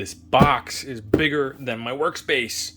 This box is bigger than my workspace.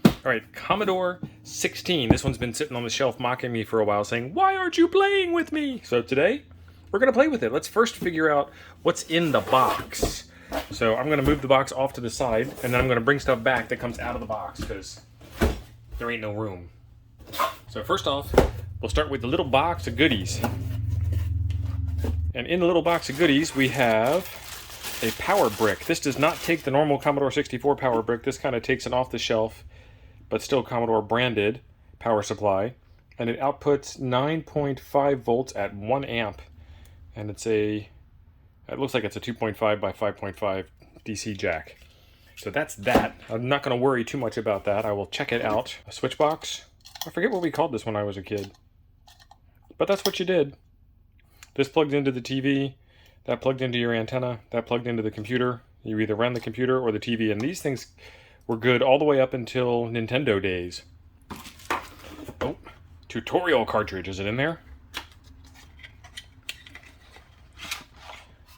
All right, Commodore 16. This one's been sitting on the shelf mocking me for a while, saying, "Why aren't you playing with me?" So today, we're going to play with it. Let's first figure out what's in the box. So I'm going to move the box off to the side, and then I'm going to bring stuff back that comes out of the box, because there ain't no room. So first off, we'll start with the little box of goodies. And in the little box of goodies, we have a power brick. This does not take the normal Commodore 64 power brick. This kind of takes an off-the-shelf, but still Commodore branded power supply. And it outputs 9.5 volts at 1 amp. And it looks like it's a 2.5 by 5.5 DC jack. So that's that. I'm not going to worry too much about that. I will check it out. A switch box. I forget what we called this when I was a kid. But that's what you did. This plugged into the TV. That plugged into your antenna. That plugged into the computer. You either ran the computer or the TV. And these things were good all the way up until Nintendo days. Oh, tutorial cartridge. Is it in there?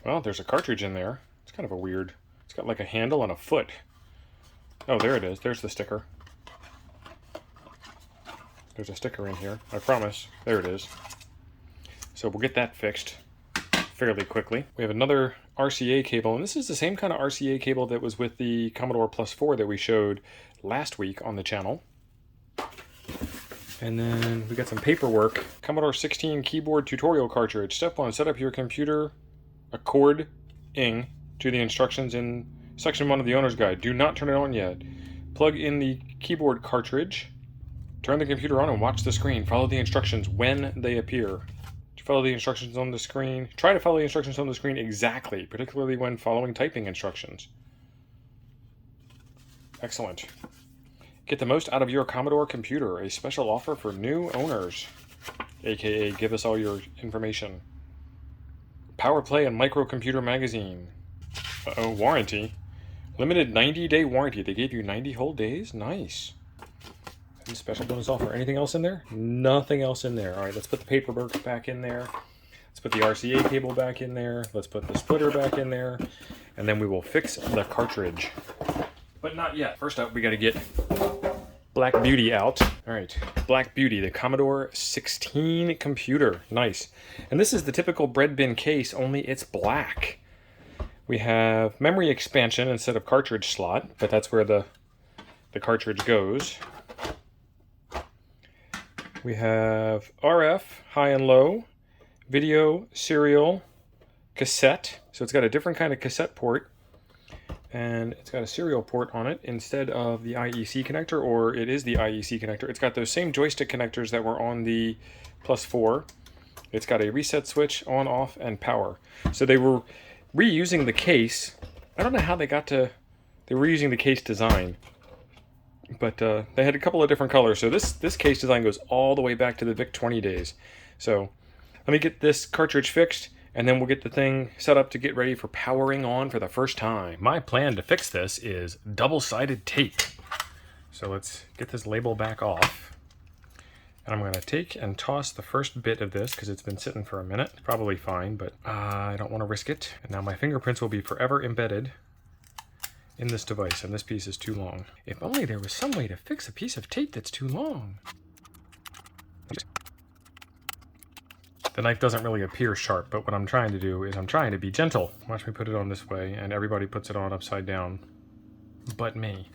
Well, there's a cartridge in there. It's kind of a weird... It's got like a handle and a foot. Oh, there it is. There's the sticker. There's a sticker in here. I promise. There it is. So we'll get that fixed fairly quickly. We have another RCA cable, and this is the same kind of RCA cable that was with the Commodore Plus 4 that we showed last week on the channel. And then we got some paperwork. Commodore 16 keyboard tutorial cartridge. Step 1, set up your computer according to the instructions in section 1 of the owner's guide. Do not turn it on yet. Plug in the keyboard cartridge. Turn the computer on and watch the screen. Follow the instructions when they appear. Follow the instructions on the screen. Try to follow the instructions on the screen exactly, particularly when following typing instructions. Excellent. Get the most out of your Commodore computer. A special offer for new owners. AKA, give us all your information. Power Play and Microcomputer Magazine. Uh-oh, warranty. Limited 90-day warranty. They gave you 90 whole days? Nice. And special bonus offer. Anything else in there? Nothing else in there. All right, let's put the paperwork back in there. Let's put the RCA cable back in there. Let's put the splitter back in there. And then we will fix the cartridge. But not yet. First up, we got to get Black Beauty out. All right, Black Beauty, the Commodore 16 computer. Nice. And this is the typical bread bin case, only it's black. We have memory expansion instead of cartridge slot, but that's where the cartridge goes. We have RF, high and low, video, serial, cassette. So it's got a different kind of cassette port. And it's got a serial port on it instead of the IEC connector, or it is the IEC connector. It's got those same joystick connectors that were on the Plus 4. It's got a reset switch, on, off, and power. So they were reusing the case. I don't know how they got to... They were using the case design. But they had a couple of different colors. So this case design goes all the way back to the VIC-20 days. So let me get this cartridge fixed, and then we'll get the thing set up to get ready for powering on for the first time. My plan to fix this is double-sided tape. So let's get this label back off. And I'm going to take and toss the first bit of this because it's been sitting for a minute. It's probably fine, but I don't want to risk it. And now my fingerprints will be forever embedded in this device, and this piece is too long. If only there was some way to fix a piece of tape that's too long. The knife doesn't really appear sharp, but what I'm trying to do is I'm trying to be gentle. Watch me put it on this way, and everybody puts it on upside down, but me.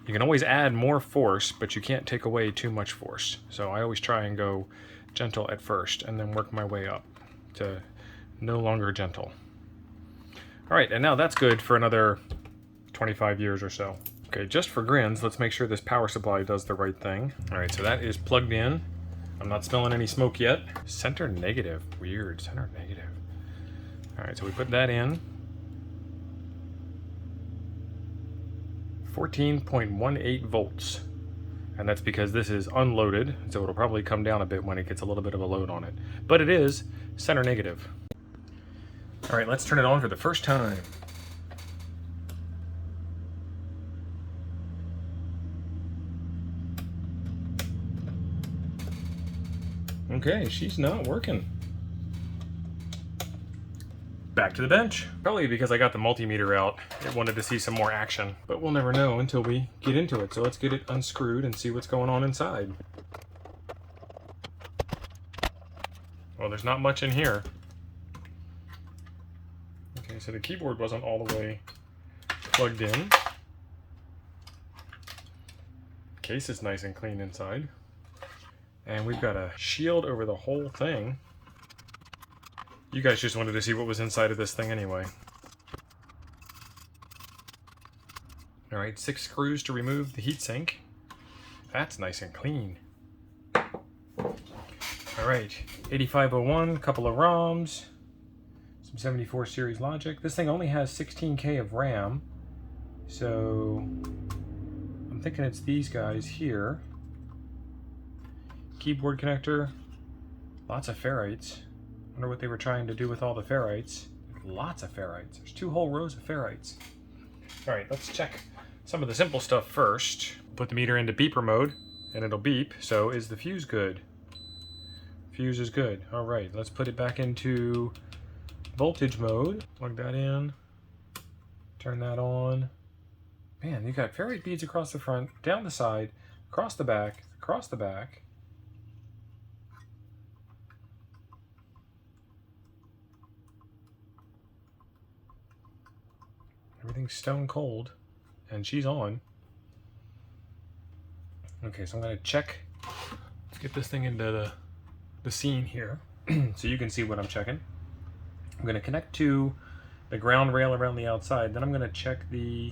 You can always add more force, but you can't take away too much force. So I always try and go gentle at first, and then work my way up to no longer gentle. All right, and now that's good for another 25 years or so. Okay, just for grins, let's make sure this power supply does the right thing. All right, so that is plugged in. I'm not smelling any smoke yet. Center negative, weird, center negative. All right, so we put that in. 14.18 volts. And that's because this is unloaded, so it'll probably come down a bit when it gets a little bit of a load on it. But it is center negative. All right, let's turn it on for the first time. Okay, she's not working. back to the bench. Probably because I got the multimeter out, it wanted to see some more action, but we'll never know until we get into it. So let's get it unscrewed and see what's going on inside. Well, there's not much in here. Okay, so the keyboard wasn't all the way plugged in. Case is nice and clean inside. And we've got a shield over the whole thing. You guys just wanted to see what was inside of this thing anyway. Alright, 6 screws to remove the heatsink. That's nice and clean. Alright, 8501, couple of ROMs, some 74 series logic. This thing only has 16K of RAM, so I'm thinking it's these guys here. Keyboard connector, lots of ferrites. Wonder what they were trying to do with all the ferrites. Lots of ferrites. There's 2 whole rows of ferrites. Alright, let's check some of the simple stuff first. Put the meter into beeper mode, and it'll beep. So is the fuse good? Fuse is good. Alright, let's put it back into voltage mode. Plug that in. Turn that on. Man, you got ferrite beads across the front, down the side, across the back, across the back. Everything's stone cold, and she's on. Okay, so I'm going to check. Let's get this thing into the scene here so you can see what I'm checking. I'm going to connect to the ground rail around the outside. Then I'm going to check the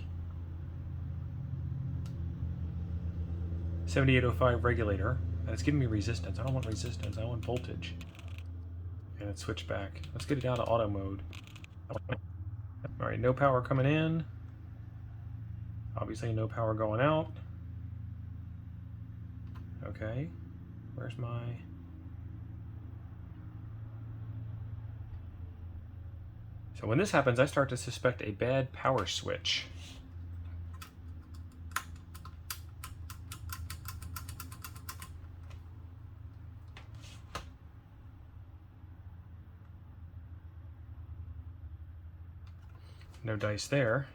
7805 regulator. And it's giving me resistance. I don't want resistance. I want voltage. And it's switched back. Let's get it out of auto mode. Alright, no power coming in. Obviously no power going out. Okay. Where's my... So when this happens, I start to suspect a bad power switch. No dice there.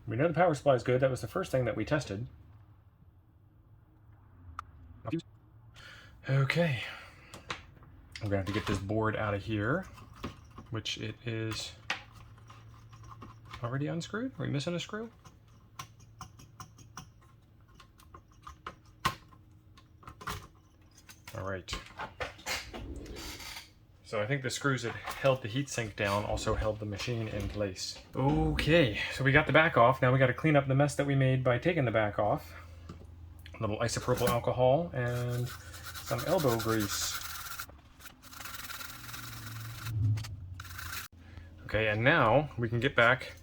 We know the power supply is good. That was the first thing that we tested. Okay. I'm going to have to get this board out of here, which it is already unscrewed. Are we missing a screw? All right. So I think the screws that held the heatsink down also held the machine in place. Okay, so we got the back off. Now we got to clean up the mess that we made by taking the back off. A little isopropyl alcohol and some elbow grease. Okay, and now we can get back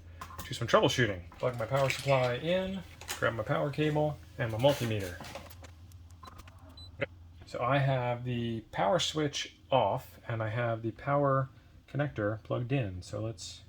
to some troubleshooting. Plug my power supply in, grab my power cable, and my multimeter. So I have the power switch off, and I have the power connector plugged in. So let's...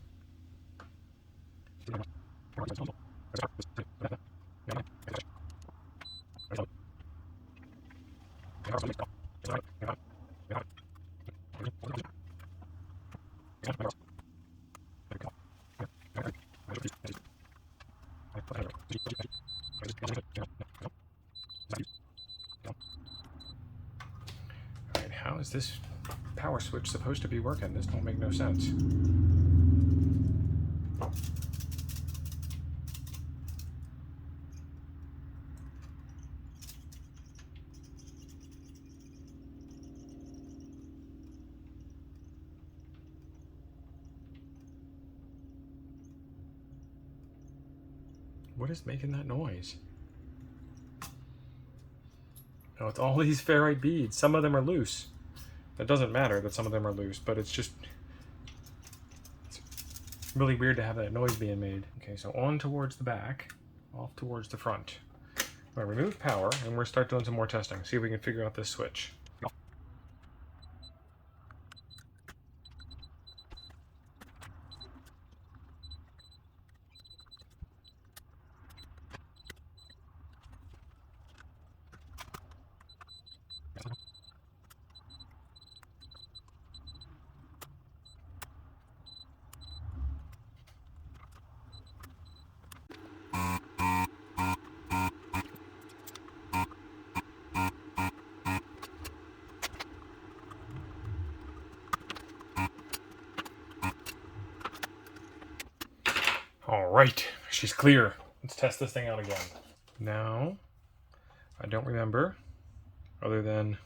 Alright, how is this power switch supposed to be working? This don't make no sense. What is making that noise? Oh, it's all these ferrite beads. Some of them are loose. It doesn't matter that some of them are loose, but it's really weird to have that noise being made. Okay, so on towards the back, off towards the front. I'm going to remove power, and we're going to start doing some more testing. See if we can figure out this switch. All right, she's clear. Let's test this thing out again. Now, I don't remember, other than,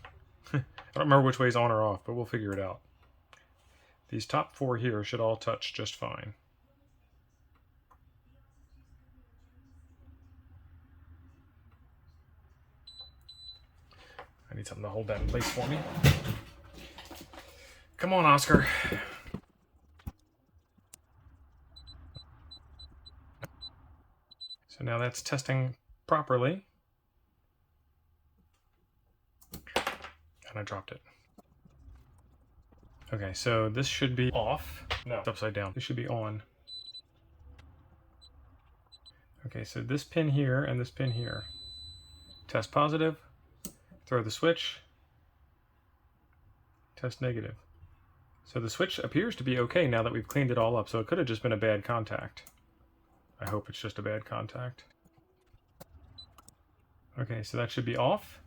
I don't remember which way is on or off, but we'll figure it out. These top 4 here should all touch just fine. I need something to hold that in place for me. Come on, Oscar. So now that's testing properly. And I dropped it. Okay, so this should be off. No, it's upside down. This should be on. Okay, so this pin here and this pin here. Test positive. Throw the switch. Test negative. So the switch appears to be okay now that we've cleaned it all up, so it could have just been a bad contact. I hope it's just a bad contact. Okay, so that should be off.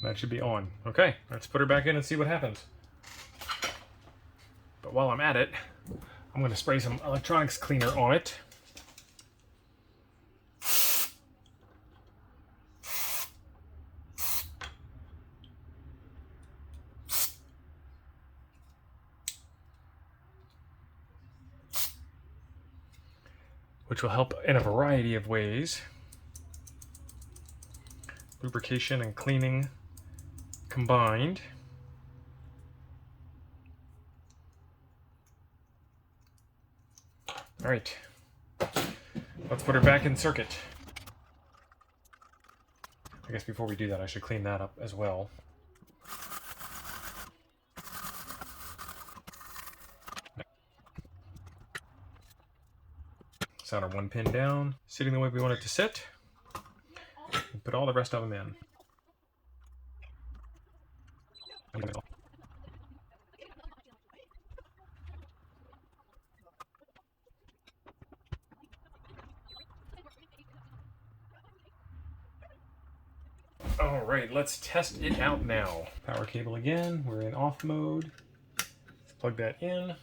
That should be on. Okay, let's put her back in and see what happens. But while I'm at it, I'm going to spray some electronics cleaner on it. Which will help in a variety of ways. Lubrication and cleaning combined. All right, let's put her back in circuit. I guess before we do that, I should clean that up as well. Solder 1 pin down, sitting the way we want it to sit. And put all the rest of them in. All right, let's test it out now. Power cable again, we're in off mode. Plug that in.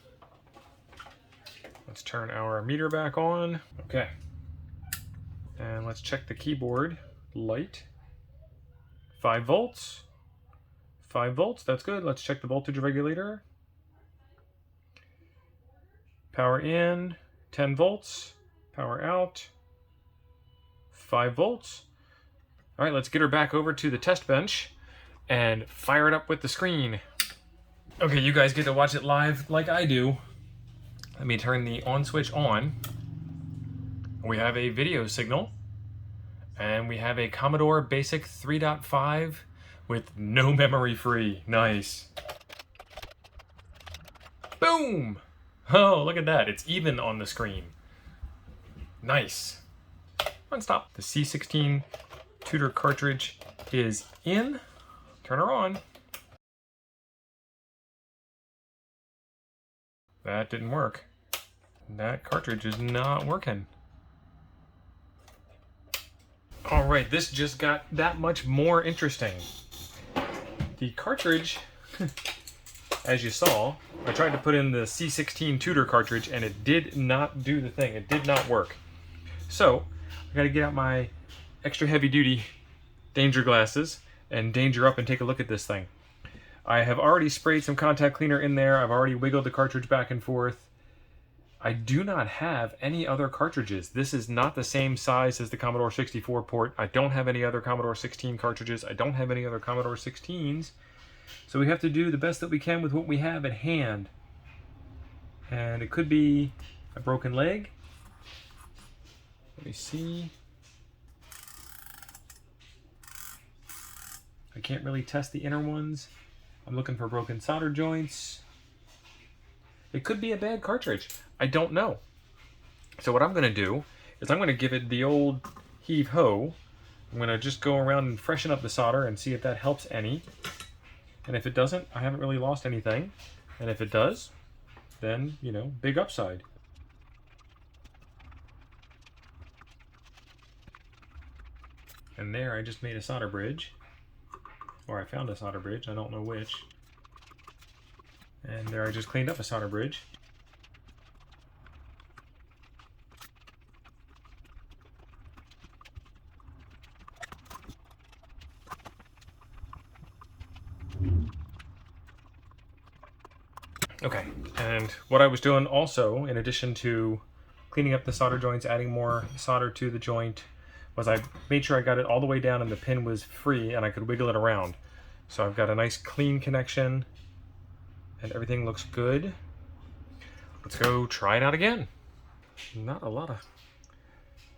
Let's turn our meter back on. Okay. And let's check the keyboard light. 5 volts. 5 volts, that's good. Let's check the voltage regulator. Power in, 10 volts. Power out, 5 volts. All right, let's get her back over to the test bench and fire it up with the screen. Okay, you guys get to watch it live like I do. Let me turn the on switch on. We have a video signal, and we have a Commodore Basic 3.5 with no memory free. Nice. Boom! Oh, look at that. It's even on the screen. Nice. On stop. The C16 Tutor cartridge is in. Turn her on. That didn't work. That cartridge is not working. All right, this just got that much more interesting. The cartridge, as you saw, I tried to put in the C16 Tutor cartridge and it did not do the thing. It did not work. So I got to get out my extra heavy duty danger glasses and danger up and take a look at this thing. I have already sprayed some contact cleaner in there. I've already wiggled the cartridge back and forth. I do not have any other cartridges. This is not the same size as the Commodore 64 port. I don't have any other Commodore 16 cartridges. I don't have any other Commodore 16s. So we have to do the best that we can with what we have at hand. And it could be a broken leg. Let me see. I can't really test the inner ones. I'm looking for broken solder joints. It could be a bad cartridge. I don't know. So what I'm going to do is I'm going to give it the old heave-ho. I'm going to just go around and freshen up the solder and see if that helps any. And if it doesn't, I haven't really lost anything. And if it does, then, you know, big upside. And there I just made a solder bridge. Or I found a solder bridge, I don't know which. And there I just cleaned up a solder bridge. Okay, and what I was doing also, in addition to cleaning up the solder joints, adding more solder to the joint, was I made sure I got it all the way down and the pin was free and I could wiggle it around. So I've got a nice clean connection and everything looks good. Let's go try it out again. Not a lot of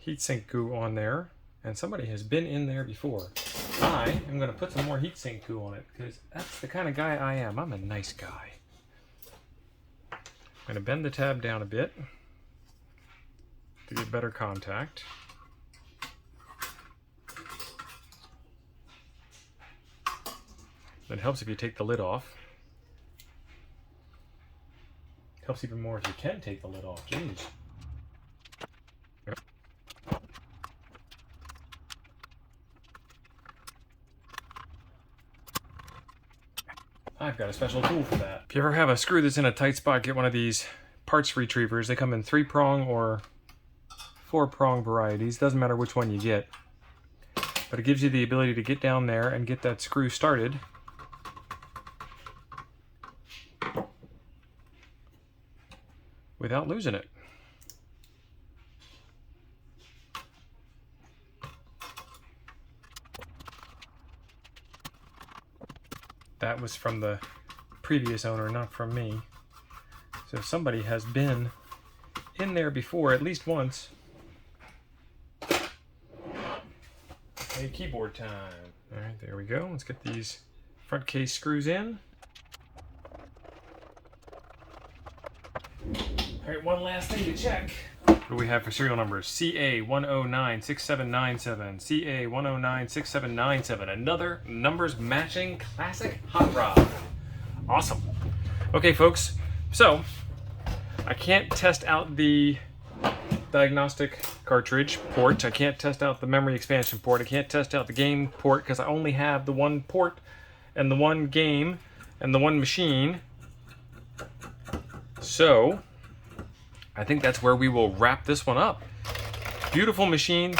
heatsink goo on there, and somebody has been in there before. I am going to put some more heatsink goo on it because that's the kind of guy I am. I'm a nice guy. I'm going to bend the tab down a bit to get better contact. It helps if you take the lid off. Helps even more if you can take the lid off. Jeez. I've got a special tool for that. If you ever have a screw that's in a tight spot, get one of these parts retrievers. They come in 3-prong or 4-prong varieties. Doesn't matter which one you get. But it gives you the ability to get down there and get that screw started. Without losing it. That was from the previous owner, not from me. So somebody has been in there before, at least once. Okay, keyboard time. All right, there we go. Let's get these front case screws in. All right, one last thing to check. What do we have for serial numbers? CA1096797, CA1096797. Another numbers matching classic hot rod. Awesome. Okay, folks. So, I can't test out the diagnostic cartridge port. I can't test out the memory expansion port. I can't test out the game port because I only have the one port and the one game and the one machine. So, I think that's where we will wrap this one up. Beautiful machine.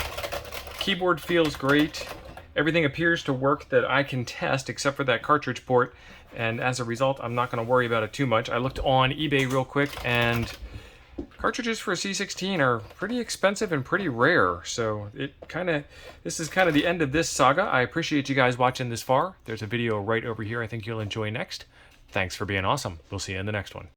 Keyboard feels great. Everything appears to work that I can test except for that cartridge port. And as a result, I'm not going to worry about it too much. I looked on eBay real quick, and cartridges for a C16 are pretty expensive and pretty rare. So this is kind of the end of this saga. I appreciate you guys watching this far. There's a video right over here I think you'll enjoy next. Thanks for being awesome. We'll see you in the next one.